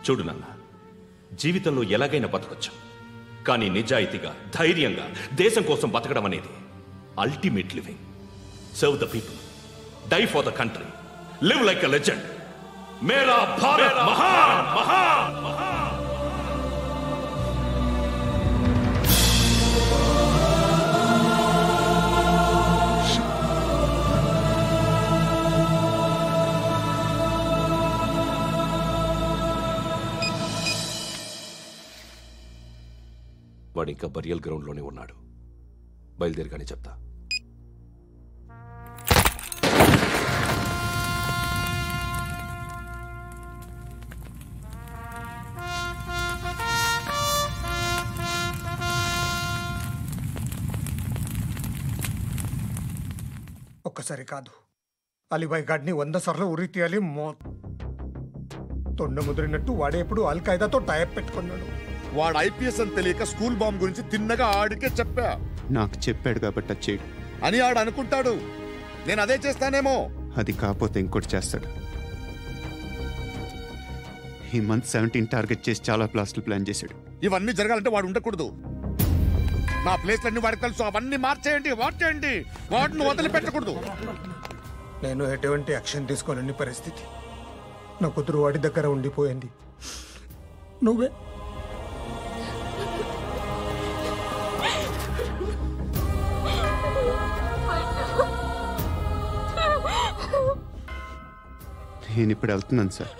చూడు నాన్న, జీవితంలో ఎలాగైనా బతకొచ్చు, కానీ నిజాయితీగా ధైర్యంగా దేశం కోసం బతకడం అనేది ultimate living. Serve the people, die for the country, live like a legend. మేరా భారత్ మహాన్ మహాన్ మహాన్. వాడు ఇంకా బరియల్ గ్రౌండ్లోనే ఉన్నాడు. బయలుదేరగానే చెప్తా. ఒక్కసారి కాదు, అలీబాయ్ గాడిని 100 సార్లు ఉరి తీయాలి. తొండ ముదిరినట్టు వాడే ఎప్పుడు అల్ ఖైదాతో టైప్ పెట్టుకున్నాడు. వాడు ఐపీఎస్ అని తెలియక స్కూల్ బాంబ్ గురించి తిన్నగా ఆడికే చెప్పా. నాకు చెప్పాడు కాబట్టి చేయడు అని ఆడు అనుకుంటాడు. నేను అదే చేస్తానేమో. అది కాకపోతే ఇంకోటి చేస్తాడు. ఈ మంత్ 17 టార్గెట్ చేసి చాలా ప్లాస్టులు ప్లాన్ చేశాడు. ఇవన్నీ జరగాలంటే వాడు ఉండకూడదు. నా ప్లేస్లన్నీ వాడికి తెలుసు. అవన్నీ మార్చేయండి, వాచేయండి. వాటిని వదిలిపెట్టకూడదు. నేను ఎటువంటి యాక్షన్ తీసుకోలేని పరిస్థితి. నా కూతురు వాడి దగ్గర ఉండిపోయింది. నువ్వే నేను ఇప్పుడు వెళ్తున్నాను సార్.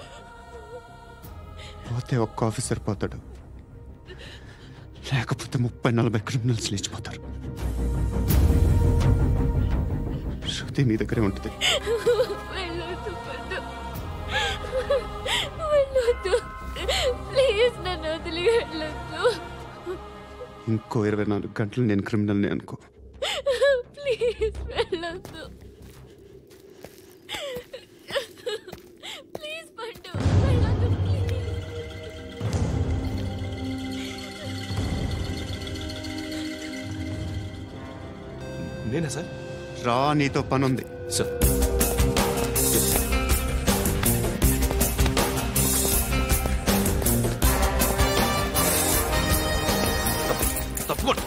పోతే ఒక్క ఆఫీసర్ పోతాడు, లేకపోతే 30-40 క్రిమినల్స్ లేచిపోతారు. శృతి మీ దగ్గరే ఉంటుంది. ఇంకో 24 గంటలు నేను క్రిమినల్ని అనుకో. నేనా సార్? రా, నీతో పని ఉంది సార్. తప్పకుండా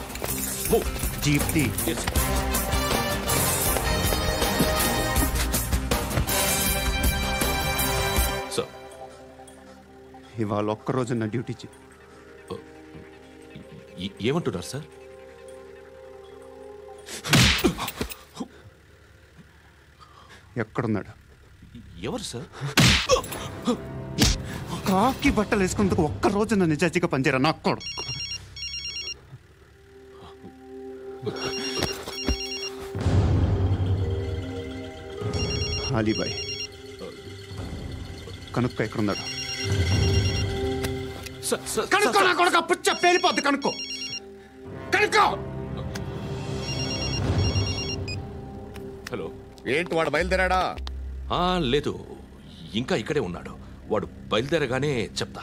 జీప్తి. సార్, ఇవాళ ఒక్కరోజు నా డ్యూటీ ఏమంటున్నారు సార్? ఎక్కడున్నాడు? ఎవరు సార్? కాకి బట్టలు వేసుకున్నందుకు ఒక్కరోజు నా నిజాజీగా పనిచేయరా నా కొడుకు. అలీబాయ్ కనుక్కో, ఎక్కడున్నాడు? కనుక్కో నా కొడుకు. పుచ్చ పేలిపోద్ది. కనుక్కో. హలో, ఏంటి వాడు బయలుదేరాడా? లేదు, ఇంకా ఇక్కడే ఉన్నాడు. వాడు బయలుదేరగానే చెప్తా.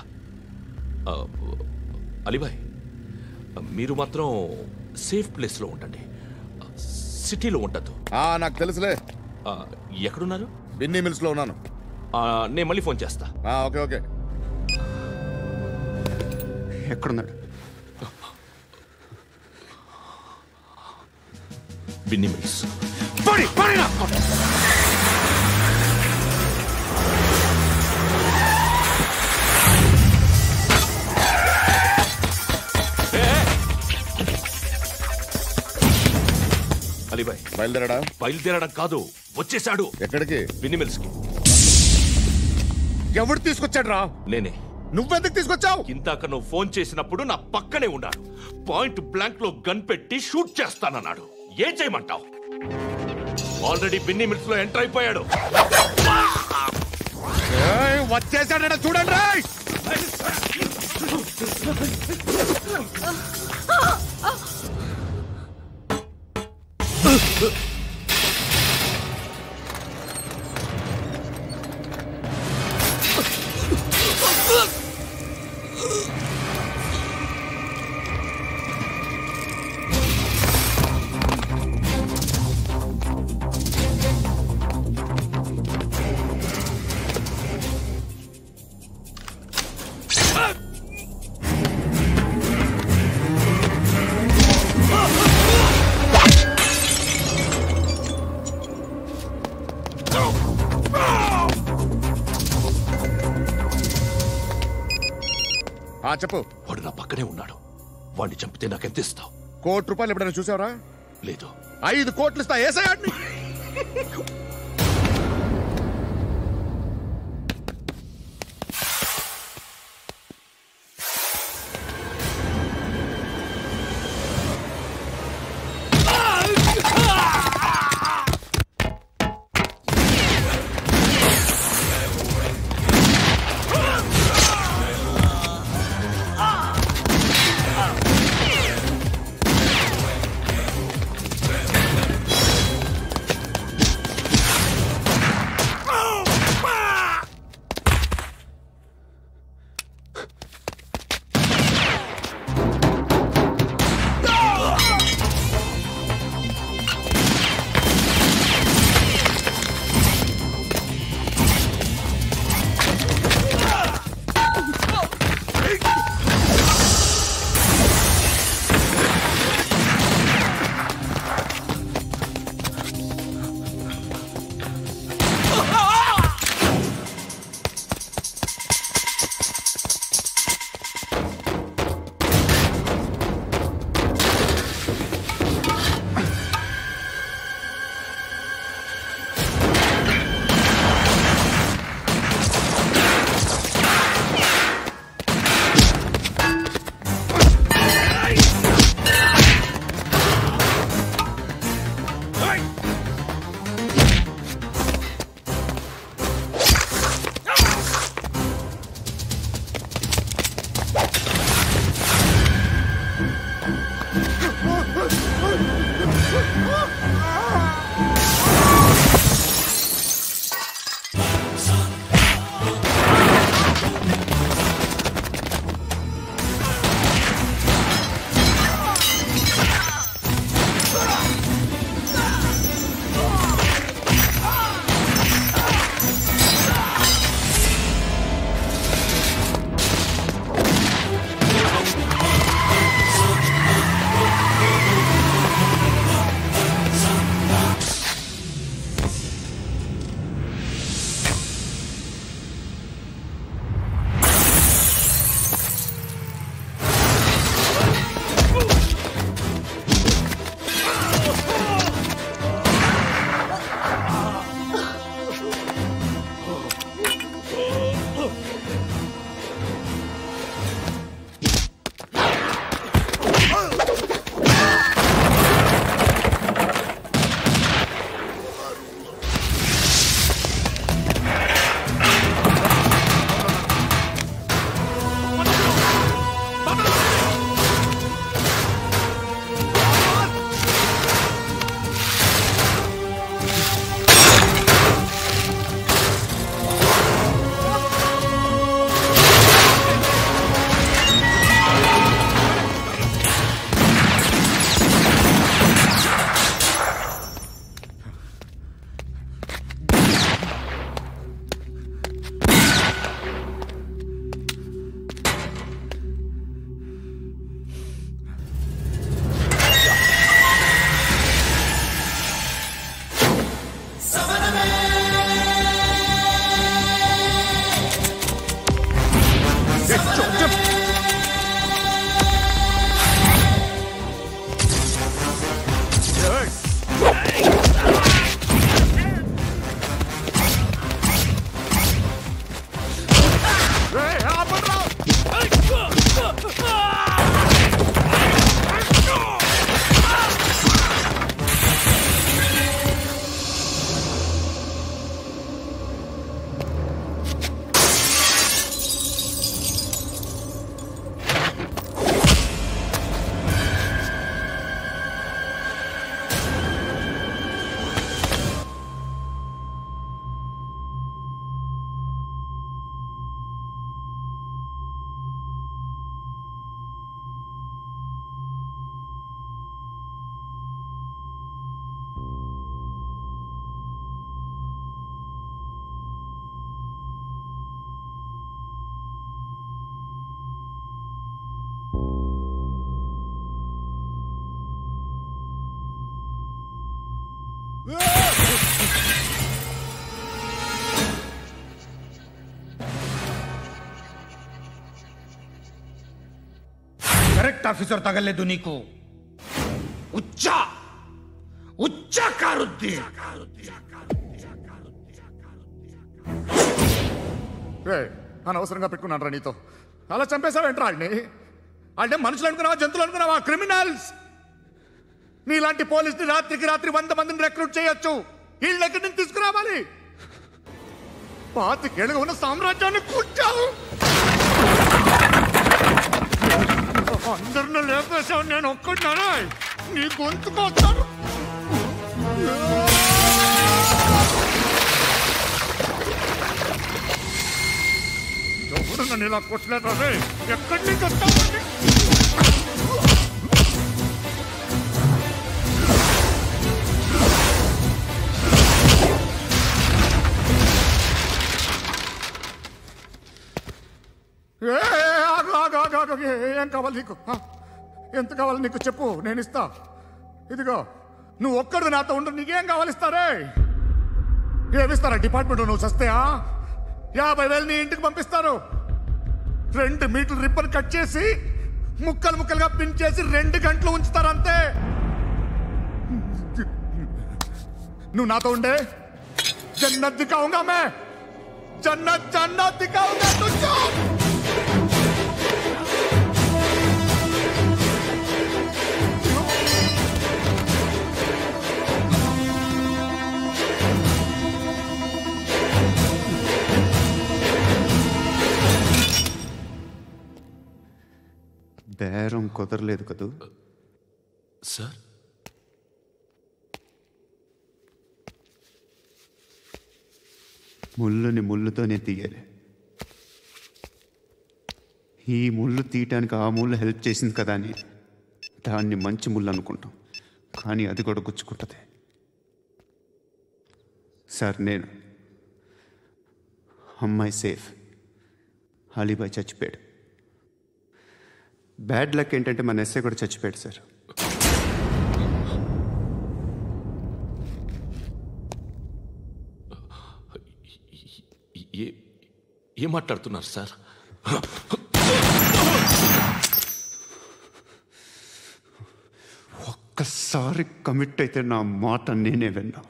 అలీబాయ్, మీరు మాత్రం సేఫ్ ప్లేస్లో ఉండండి, సిటీలో ఉండద్దు. నాకు తెలుసులే. ఎక్కడున్నారు? బిన్నీ మిల్స్ లో ఉన్నాను. నేను మళ్ళీ ఫోన్ చేస్తా. Okay okay. ఎక్కడున్నాడు? బిన్నీ మిల్స్. అలీబాయ్ బయలుదేరాడా? బయలుదేరడం కాదు, వచ్చేసాడు. ఎక్కడికి? బిన్నీ మిల్స్ కి. ఎవడు తీసుకొచ్చాడు రా? నేనే. నువ్వెందుకు తీసుకొచ్చావు? ఇందాక నువ్వు ఫోన్ చేసినప్పుడు నా పక్కనే ఉన్నాడు. పాయింట్ బ్లాంక్ లో గన్ పెట్టి షూట్ చేస్తానన్నాడు. ఏం చేయమంటావు? ఆల్రెడీ బిన్నీ మిల్స్ లో ఎంటర్ అయిపోయాడు. వచ్చేసాడ చూడండి. చెప్పు. వాడు నా పక్కనే ఉన్నాడు. వాడిని చంపితే నాకెంత ఇస్తావు? ₹1,00,00,000 ఎప్పుడైనా చూసావరా? లేదు. 5 కోట్లు ఇస్తా. ఏసయాడిని. సెట్ ఆఫీసర్ తగలేదు నీకు. ఉచ్చా ఉచ్చా కారుద్ది. అనవసరంగా పెట్టుకున్నాను రా నీతో. అలా చంపేశావేంట్రా వాళ్ళని? అంటే మనుషులు అనుకున్నావా, జంతువులు అనుకున్నావా? క్రిమినల్స్. నీలాంటి పోలీసుని రాత్రికి రాత్రి 100 మందిని రిక్రూట్ చేయొచ్చు. వీళ్ళ ఎక్కడి నుంచి తీసుకురావాలి? 25 ఏళ్ళుగా ఉన్న సామ్రాజ్యాన్ని కూర్చావు. అందరిని లేపేశావు, నేను ఒక్కడినారా? నీ గొంతుకొస్తాను. ఎవరు నన్ను ఇలా కొట్టలేదా? ఎక్కడి నుంచి వస్తావు? ఏం కావాలి నీకు? ఎంత కావాలి నీకు చెప్పు, నేను ఇస్తా. ఇదిగో నువ్వు ఒక్కడు నాతో ఉండు. నీకేం కావాలి ఇస్తారే? ఏమిస్తారా డిపార్ట్మెంట్? నువ్వు చస్తేయా 50,000 నీ ఇంటికి పంపిస్తారు. 2 మీటర్లు రిబ్బన్ కట్ చేసి ముక్కలు ముక్కలుగా పిన్ చేసి 2 గంటలు ఉంచుతారు అంతే. నువ్వు నాతో ఉండే జన్నత్ దిఖాऊंगा मैं, జన్నత్ జన్నత్ దిఖాऊंगा तुझको. బేరం కుదరలేదు కదూ సార్? ముళ్ళుని ముళ్ళుతోనే తీయాలి. ఈ ముళ్ళు తీయటానికి ఆ ముళ్ళు హెల్ప్ చేసింది కదా అని దాన్ని మంచి ముళ్ళు అనుకుంటాం, కానీ అది కూడా గుచ్చుకుంటుంది. సార్, నేను అమ్మాయి సేఫ్, అలీబాయ్ చచ్చిపోయాడు. బ్యాడ్ లక్ ఏంటంటే మన ఎస్ఐ కూడా చచ్చిపోయాడు సార్. ఏం మాట్లాడుతున్నారు సార్? ఒక్కసారి కమిట్ అయితే నా మాట నేనే విన్నా.